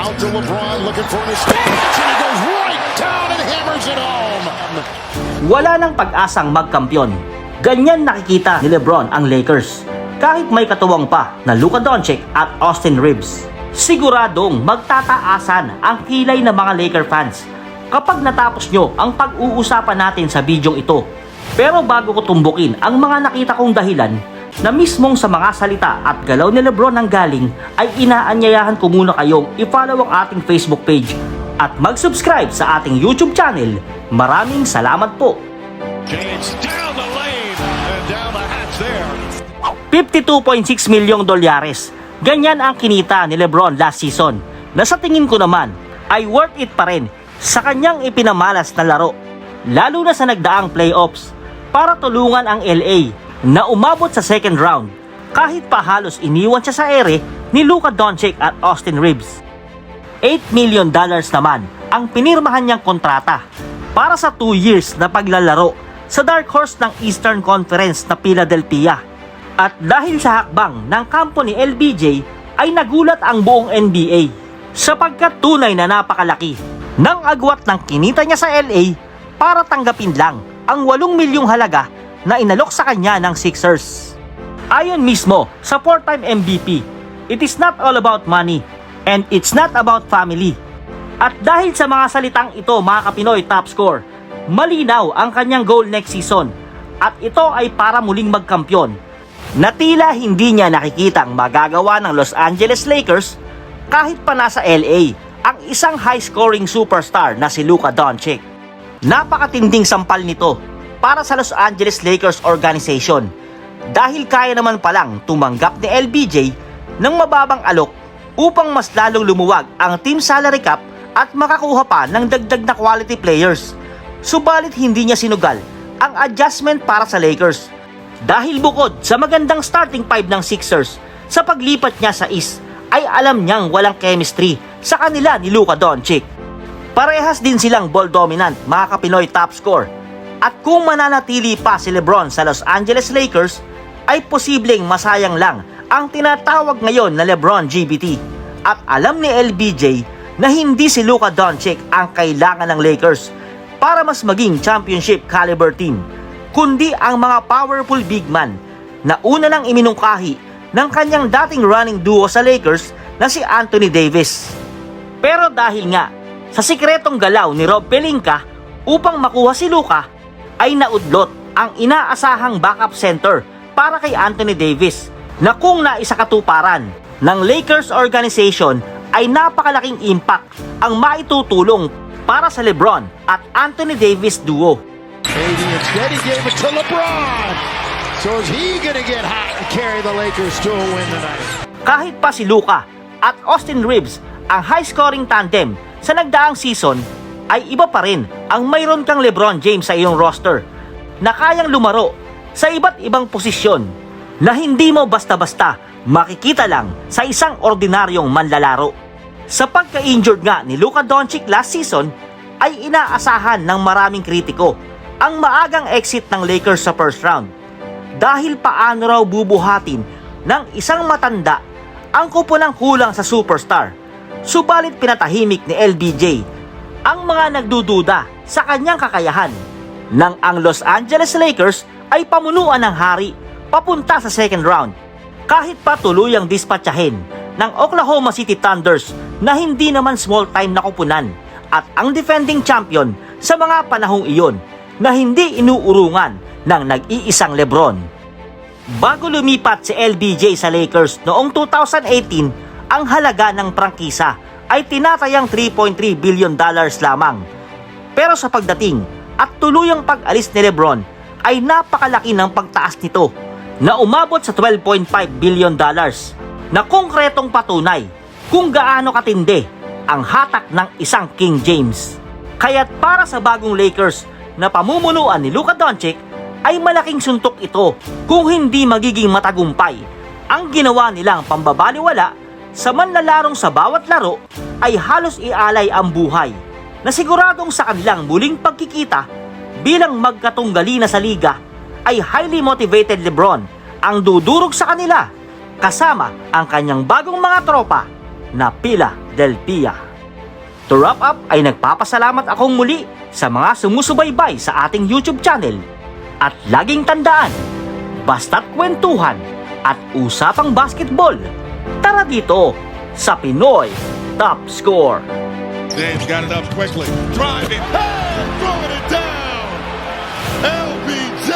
Out to LeBron looking for an expansion. He goes right down and hammers it home. Wala nang pag-asang magkampiyon. Ganyan nakikita ni LeBron ang Lakers. Kahit may katuwang pa na Luka Doncic at Austin Reeves. Siguradong magtataasan ang kilay ng mga Laker fans kapag natapos nyo ang pag-uusapan natin sa bidyong ito. Pero bago ko tumbukin ang mga nakita kong dahilan na mismong sa mga salita at galaw ni LeBron nang galing, ay inaanyayahan ko muna kayong i-follow ang ating Facebook page at mag-subscribe sa ating YouTube channel. Maraming salamat po. James down the lane and down the hatch there. $52.6 milyong. Ganyan ang kinita ni LeBron last season na sa tingin ko naman ay worth it pa rin sa kanyang ipinamalas na laro. Lalo na sa nagdaang playoffs para tulungan ang LA na umabot sa second round kahit pa halos iniwan siya sa ere ni Luka Doncic at Austin Reeves. $8 million naman ang pinirmahan niyang kontrata para sa 2 years na paglalaro sa dark horse ng Eastern Conference na Philadelphia. At dahil sa hakbang ng kampo ni LBJ ay nagulat ang buong NBA sapagkat tunay na napakalaki ng agwat ng kinita niya sa LA para tanggapin lang ang 8 milyong halaga na inalok sa kanya ng Sixers. Ayon mismo sa 4-time MVP, it is not all about money and it's not about family. At dahil sa mga salitang ito mga Kapinoy top score, malinaw ang kanyang goal next season at ito ay para muling magkampiyon na tila hindi niya nakikitang magagawa ng Los Angeles Lakers kahit pa nasa LA ang isang high-scoring superstar na si Luka Doncic. Napakatinding sampal nito para sa Los Angeles Lakers organization dahil kaya naman palang tumanggap ni LBJ ng mababang alok upang mas lalong lumuwag ang team salary cap at makakuha pa ng dagdag na quality players. Subalit hindi niya sinugal ang adjustment para sa Lakers dahil bukod sa magandang starting five ng Sixers sa paglipat niya sa East ay alam niyang walang chemistry sa kanila ni Luka Doncic. Parehas din silang ball dominant mga Kapinoy top score. At kung mananatili pa si LeBron sa Los Angeles Lakers, ay posibleng masayang lang ang tinatawag ngayon na LeBron GBT. At alam ni LBJ na hindi si Luka Doncic ang kailangan ng Lakers para mas maging championship caliber team, kundi ang mga powerful big man na una nang iminungkahi ng kanyang dating running duo sa Lakers na si Anthony Davis. Pero dahil nga sa sikretong galaw ni Rob Pelinka upang makuha si Luka, ay naudlot ang inaasahang backup center para kay Anthony Davis na kung naisakatuparan ng Lakers organization ay napakalaking impact ang maitutulong para sa LeBron at Anthony Davis duo. KD instead he gave it to LeBron. So is he gonna get hot and carry the Lakers to a win tonight? Kahit pa si Luka at Austin Reeves ang high-scoring tandem sa nagdaang season, ay iba pa rin ang mayroon kang LeBron James sa iyong roster na kayang lumaro sa iba't ibang posisyon na hindi mo basta-basta makikita lang sa isang ordinaryong manlalaro. Sa pagka-injured nga ni Luka Doncic last season, ay inaasahan ng maraming kritiko ang maagang exit ng Lakers sa first round dahil paano raw bubuhatin ng isang matanda ang kupunang kulang sa superstar. Subalit pinatahimik ni LBJ ang mga nagdududa sa kanyang kakayahan nang ang Los Angeles Lakers ay pamunuan ng hari papunta sa second round kahit pa tuluyang dispatchahin ng Oklahoma City Thunders na hindi naman small time na kupunan at ang defending champion sa mga panahong iyon na hindi inuurungan ng nag-iisang LeBron. Bago lumipat si LBJ sa Lakers noong 2018, ang halaga ng prangkisa ay tinatayang $3.3 billion lamang. Pero sa pagdating at tuluyang pag-alis ni LeBron ay napakalaki ng pagtaas nito na umabot sa $12.5 billion na konkretong patunay kung gaano katindi ang hatak ng isang King James. Kaya't para sa bagong Lakers na pamumunuan ni Luka Doncic ay malaking suntok ito kung hindi magiging matagumpay ang ginawa nilang pambabaliwala sa manlalarong sa bawat laro ay halos ialay ang buhay na siguradong sa kanilang muling pagkikita bilang magkatunggali na sa liga ay highly motivated LeBron ang dudurog sa kanila kasama ang kanyang bagong mga tropa na Philadelphia. Del Pia. To wrap up ay nagpapasalamat akong muli sa mga sumusubaybay sa ating YouTube channel. At laging tandaan, basta't kwentuhan at usapang basketball, tara dito sa Pinoy Top Score. James got it up quickly. Driving. Hey, throwing it down. LBJ